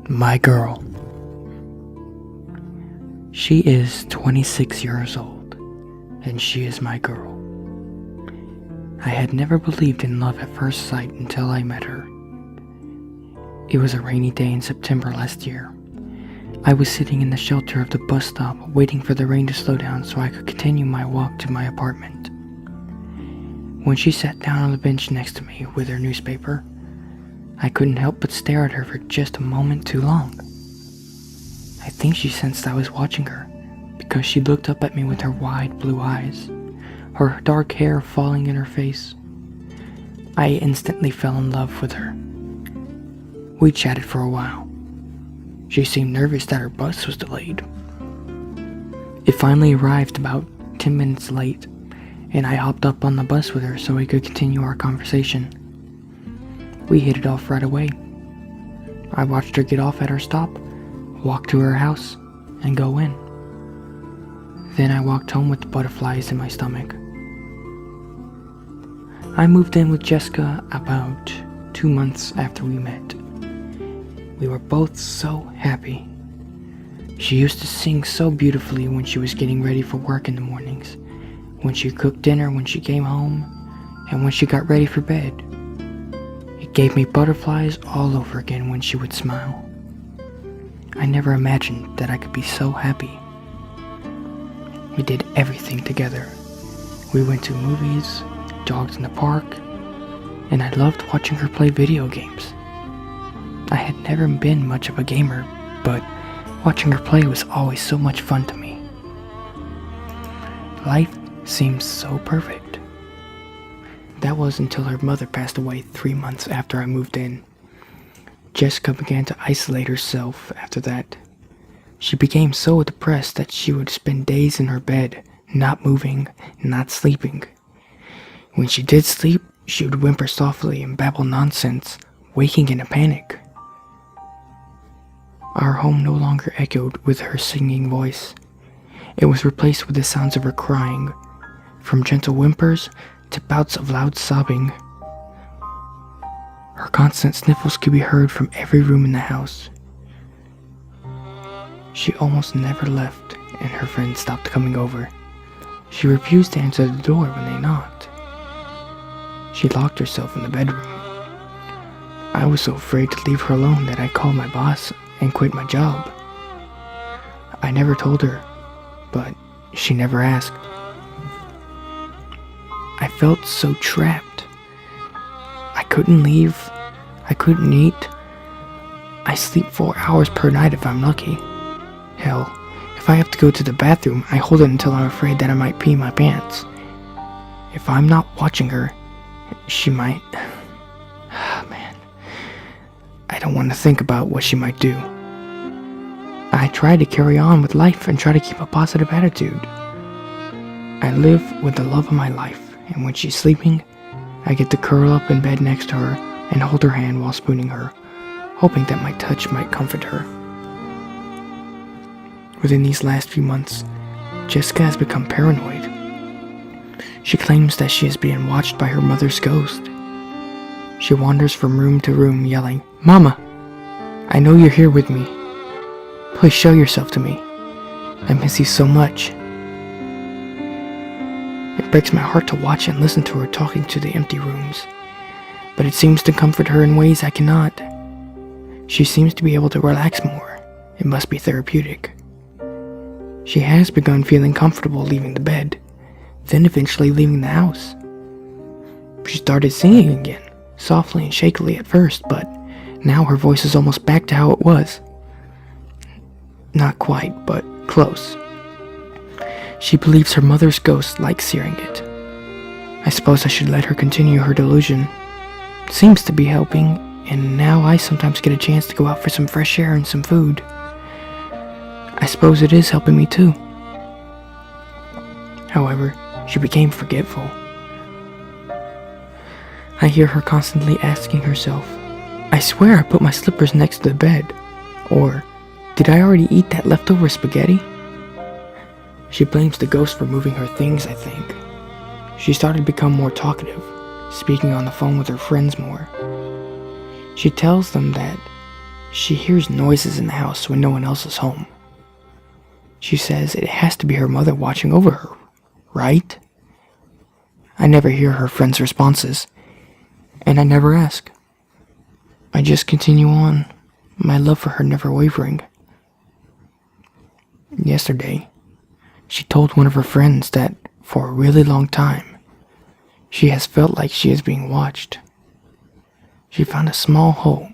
My girl. She is 26 years old, and she is my girl. I had never believed in love at first sight until I met her. It was a rainy day in September last year. I was sitting in the shelter of the bus stop waiting for the rain to slow down so I could continue my walk to my apartment. When she sat down on the bench next to me with her newspaper, I couldn't help but stare at her for just a moment too long. I think she sensed I was watching her, because she looked up at me with her wide blue eyes, her dark hair falling in her face. I instantly fell in love with her. We chatted for a while. She seemed nervous that her bus was delayed. It finally arrived about 10 minutes late, and I hopped up on the bus with her so we could continue our conversation. We hit it off right away. I watched her get off at her stop, walk to her house, and go in. Then I walked home with butterflies in my stomach. I moved in with Jessica about 2 months after we met. We were both so happy. She used to sing so beautifully when she was getting ready for work in the mornings, when she cooked dinner when she came home, and when she got ready for bed. It gave me butterflies all over again when she would smile. I never imagined that I could be so happy. We did everything together. We went to movies, jogged in the park, and I loved watching her play video games. I had never been much of a gamer, but watching her play was always so much fun to me. Life seemed so perfect. That was until her mother passed away 3 months after I moved in. Jessica began to isolate herself after that. She became so depressed that she would spend days in her bed, not moving, not sleeping. When she did sleep, she would whimper softly and babble nonsense, waking in a panic. Our home no longer echoed with her singing voice. It was replaced with the sounds of her crying, from gentle whimpers to bouts of loud sobbing. Her constant sniffles could be heard from every room in the house. She almost never left, and her friends stopped coming over. She refused to answer the door when they knocked. She locked herself in the bedroom. I was so afraid to leave her alone that I called my boss and quit my job. I never told her, but she never asked. I felt so trapped. I couldn't leave. I couldn't eat. I sleep 4 hours per night if I'm lucky. Hell, if I have to go to the bathroom, I hold it until I'm afraid that I might pee my pants. If I'm not watching her, she might... Man, I don't want to think about what she might do. I try to carry on with life and try to keep a positive attitude. I live with the love of my life, and when she's sleeping, I get to curl up in bed next to her and hold her hand while spooning her, hoping that my touch might comfort her. Within these last few months, Jessica has become paranoid. She claims that she is being watched by her mother's ghost. She wanders from room to room yelling, "Mama, I know you're here with me. Please show yourself to me. I miss you so much." It breaks my heart to watch and listen to her talking to the empty rooms, but it seems to comfort her in ways I cannot. She seems to be able to relax more. It must be therapeutic. She has begun feeling comfortable leaving the bed, then eventually leaving the house. She started singing again, softly and shakily at first, but now her voice is almost back to how it was. Not quite, but close. She believes her mother's ghost likes hearing it. I suppose I should let her continue her delusion. Seems to be helping, and now I sometimes get a chance to go out for some fresh air and some food. I suppose it is helping me too. However, she became forgetful. I hear her constantly asking herself, "I swear I put my slippers next to the bed," or "Did I already eat that leftover spaghetti?" She blames the ghost for moving her things, I think. She started to become more talkative, speaking on the phone with her friends more. She tells them that She hears noises in the house when no one else is home. She says it has to be her mother watching over her, right? I never hear her friends' responses, and I never ask. I just continue on, my love for her never wavering. Yesterday, she told one of her friends that for a really long time, she has felt like she is being watched. She found a small hole,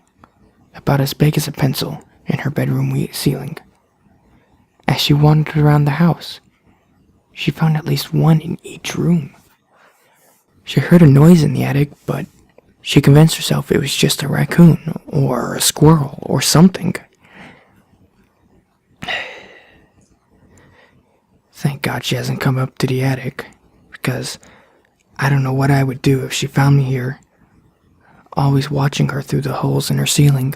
about as big as a pencil, in her bedroom ceiling. As she wandered around the house, she found at least one in each room. She heard a noise in the attic, but she convinced herself it was just a raccoon or a squirrel or something. Thank God she hasn't come up to the attic, because I don't know what I would do if she found me here, always watching her through the holes in her ceiling.